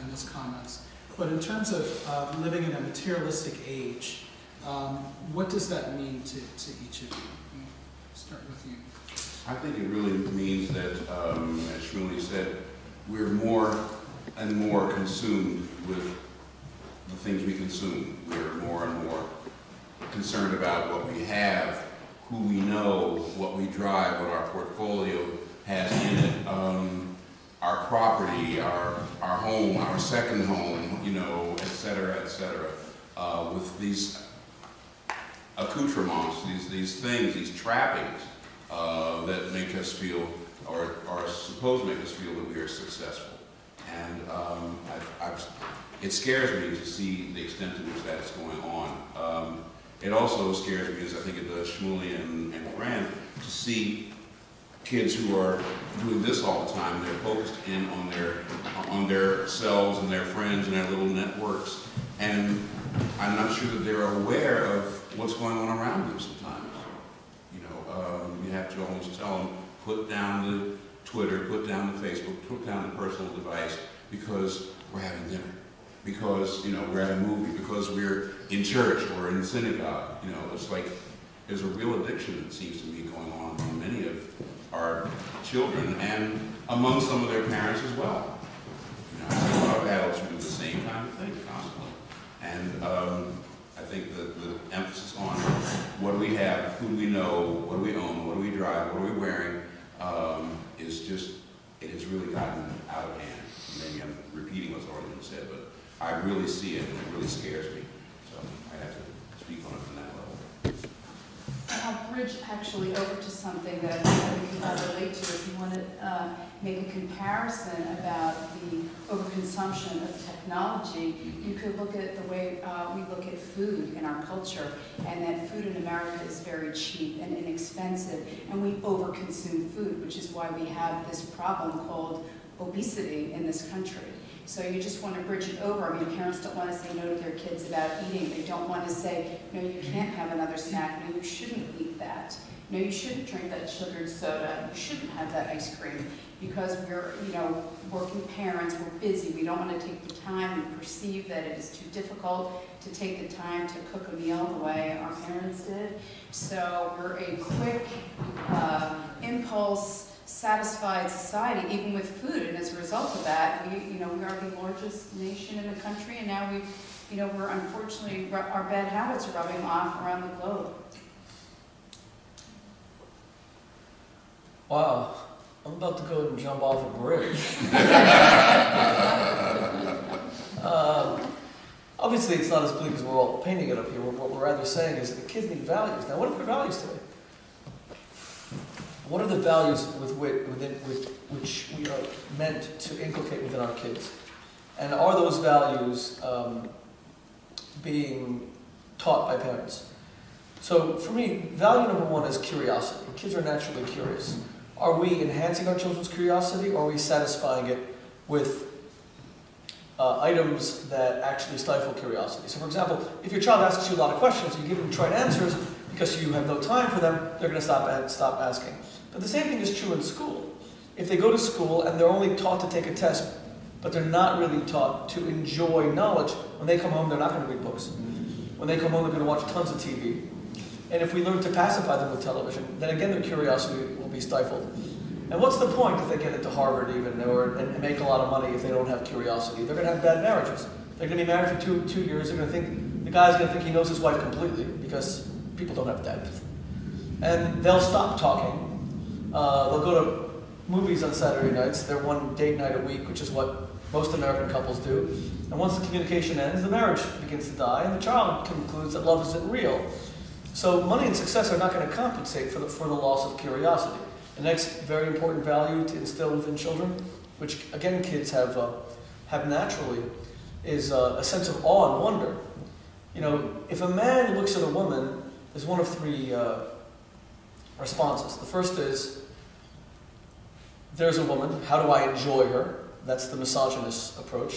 and his comments. But in terms of living in a materialistic age, what does that mean to each of you? Start with you. I think it really means that, as Shmuley said, we're more and more consumed with the things we consume. We're more and more concerned about what we have, who we know, what we drive, what our portfolio has in it, our property, our home, our second home, you know, et cetera, with these accoutrements, these things, these trappings that make us feel, or are supposed to make us feel that we are successful. And it scares me to see the extent to which that is going on. It also scares me, as I think it does Shmuley and Fran, to see kids who are doing this all the time. They're focused in on their selves and their friends and their little networks, and I'm not sure that they're aware of what's going on around them sometimes. You know, you have to almost tell them, put down the Twitter, put down the Facebook, put down the personal device, because we're having dinner, because, you know, we're at a movie, because we're in church or in synagogue. You know, it's like there's a real addiction that seems to be going on among many of our children and among some of their parents as well. You know, I see a lot of adults who do the same kind of thing constantly. And I think the emphasis on what do we have, who do we know, what do we own, what do we drive, what are we wearing, is just, it has really gotten out of hand. Maybe I'm repeating what's already been said, but I really see it and it really scares me. So I have to speak on it from that level. I'll bridge actually over to something that I think we can relate to. If you want to make a comparison about the overconsumption of technology, you could look at the way we look at food in our culture, and that food in America is very cheap and inexpensive, and we overconsume food, which is why we have this problem called obesity in this country. So you just want to bridge it over. I mean, parents don't want to say no to their kids about eating. They don't want to say, no, you can't have another snack. No, you shouldn't eat that. No, you shouldn't drink that sugared soda. You shouldn't have that ice cream, because we're, you know, working parents, we're busy. We don't want to take the time. We perceive that it is too difficult to take the time to cook a meal the way our parents did. So we're a quick impulse satisfied society, even with food, and as a result of that, we are the largest nation in the country, and now we're unfortunately, our bad habits are rubbing off around the globe. Wow, I'm about to go and jump off a bridge. Obviously, it's not as bleak as we're all painting it up here. What we're rather saying is that the kids need values. Now, what are their values today? What are the values which we are meant to inculcate within our kids? And are those values being taught by parents? So for me, value number one is curiosity. Kids are naturally curious. Are we enhancing our children's curiosity, or are we satisfying it with items that actually stifle curiosity? So for example, if your child asks you a lot of questions, you give them trite answers because you have no time for them, they're going to stop asking. But the same thing is true in school. If they go to school and they're only taught to take a test, but they're not really taught to enjoy knowledge, when they come home, they're not going to read books. When they come home, they're going to watch tons of TV. And if we learn to pacify them with television, then again their curiosity will be stifled. And what's the point if they get into Harvard even, and make a lot of money if they don't have curiosity? They're going to have bad marriages. They're going to be married for two years. They're going to think, the guy's going to think he knows his wife completely, because people don't have depth. And they'll stop talking. They'll go to movies on Saturday nights. They're one date night a week, which is what most American couples do. And once the communication ends, the marriage begins to die, and the child concludes that love isn't real. So money and success are not going to compensate for the loss of curiosity. The next very important value to instill within children, which again kids have naturally, is a sense of awe and wonder. You know, if a man looks at a woman, there's one of three responses. The first is, there's a woman, how do I enjoy her? That's the misogynist approach,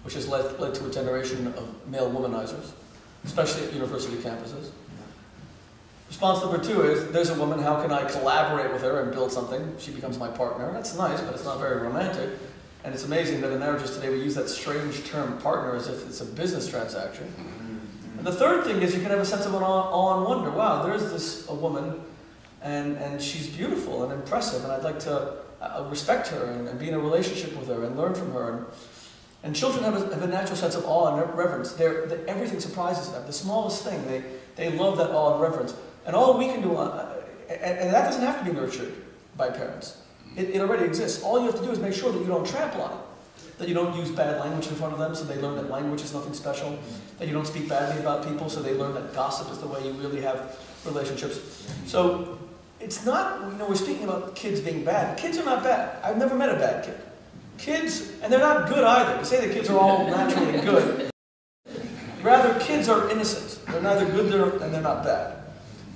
which has led to a generation of male womanizers, especially at university campuses. Response number two is, there's a woman, how can I collaborate with her and build something? She becomes my partner. That's nice, but it's not very romantic. And it's amazing that in marriages today we use that strange term partner as if it's a business transaction. And the third thing is you can have a sense of awe and wonder. Wow, there's a woman, and she's beautiful and impressive, and I'd like to respect her and be in a relationship with her and learn from her. And children have a natural sense of awe and reverence. Everything surprises them. The smallest thing, they love that awe and reverence. And all we can do, and that doesn't have to be nurtured by parents. It already exists. All you have to do is make sure that you don't trample on it. That you don't use bad language in front of them, so they learn that language is nothing special. That you don't speak badly about people, so they learn that gossip is the way you really have relationships. So it's not, we're speaking about kids being bad. Kids are not bad. I've never met a bad kid. Kids, and they're not good either. To say that kids are all naturally good. Rather, kids are innocent. They're neither good and they're not bad.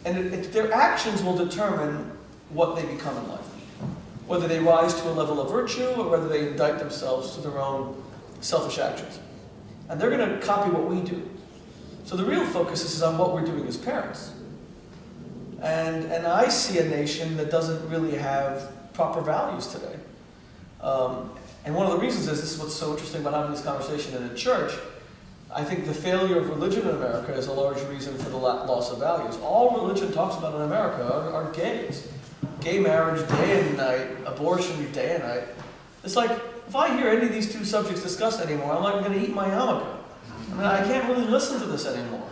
And their actions will determine what they become in life. Whether they rise to a level of virtue or whether they indict themselves to their own selfish actions. And they're going to copy what we do. So the real focus is on what we're doing as parents. And I see a nation that doesn't really have proper values today. And one of the reasons is, this is what's so interesting about having this conversation in a church, I think the failure of religion in America is a large reason for the loss of values. All religion talks about in America are gays. Gay marriage day and night, abortion day and night. It's like, if I hear any of these two subjects discussed anymore, I'm like going to eat my yarmulke. I mean, I can't really listen to this anymore.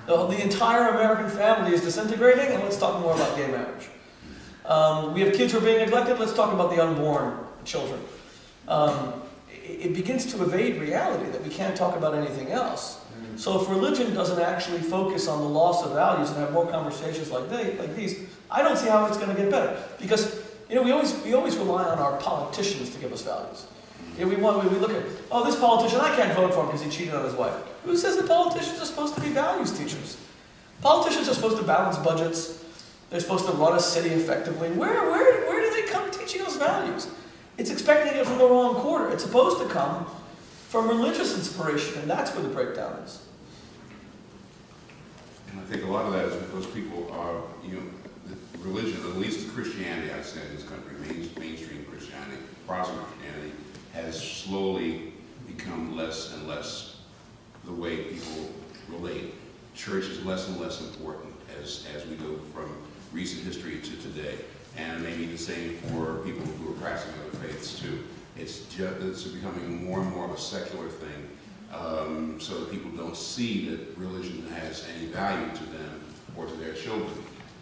The entire American family is disintegrating, and let's talk more about gay marriage. We have kids who are being neglected, let's talk about the unborn children. It begins to evade reality that we can't talk about anything else. So if religion doesn't actually focus on the loss of values and have more conversations like these, I don't see how it's going to get better. Because we always rely on our politicians to give us values. We look at, this politician, I can't vote for him because he cheated on his wife. Who says that politicians are supposed to be values teachers? Politicians are supposed to balance budgets. They're supposed to run a city effectively. Where do they come teaching us values? It's expecting it from the wrong quarter. It's supposed to come from religious inspiration, and that's where the breakdown is. And I think a lot of that is because people are, the religion, at least the Christianity, I'd say, in this country, mainstream Christianity, Protestant Christianity, has slowly become less and less the way people relate. Church is less and less important as we go from recent history to today. And maybe the same for people who are practicing other faiths too. It's becoming more and more of a secular thing, so that people don't see that religion has any value to them or to their children.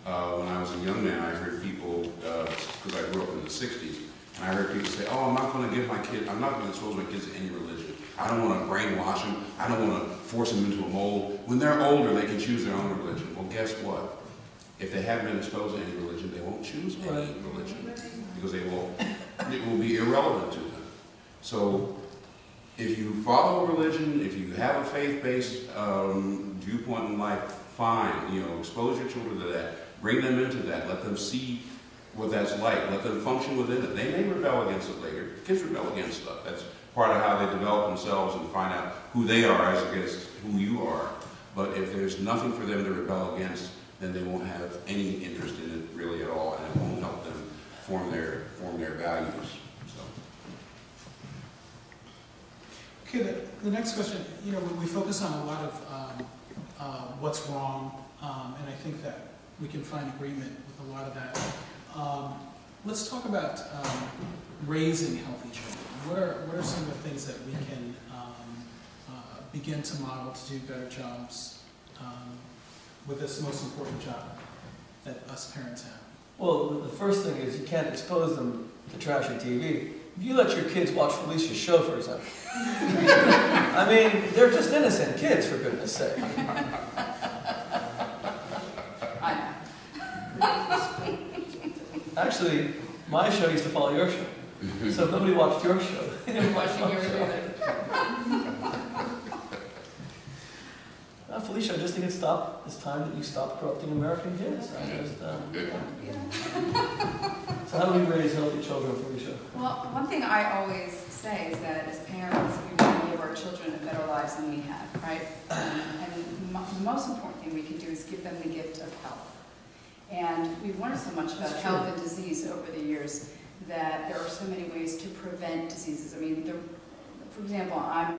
When I was a young man, I heard people, because I grew up in the 60s, and I heard people say, I'm not going to expose my kids to any religion. I don't want to brainwash them. I don't want to force them into a mold. When they're older, they can choose their own religion. Well, guess what? If they haven't been exposed to any religion, they won't choose any religion because it will be irrelevant to them. So if you follow a religion, if you have a faith-based viewpoint in life, fine. Expose your children to that. Bring them into that. Let them see what that's like. Let them function within it. They may rebel against it later. Kids rebel against stuff. That's part of how they develop themselves and find out who they are as against who you are. But if there's nothing for them to rebel against, then they won't have any interest in it really at all, and it won't help them form their values. So. Okay, the next question, we focus on a lot of what's wrong, and I think that we can find agreement with a lot of that. Let's talk about raising healthy children. What are some of the things that we can begin to model to do better jobs with this most important job that us parents have? Well, the first thing is you can't expose them to trashy TV. If you let your kids watch Felicia's show, for example, I mean, they're just innocent kids, for goodness sake. Actually, my show used to follow your show. So if nobody watched your show, they didn't watch my show. Felicia, I just think it's time that you stop corrupting American kids. So how do we raise healthy children, Felicia? Well, one thing I always say is that as parents, we want to give our children better lives than we have, right? And the most important thing we can do is give them the gift of health. And we've learned so much about health and disease over the years that there are so many ways to prevent diseases. I mean, for example, I'm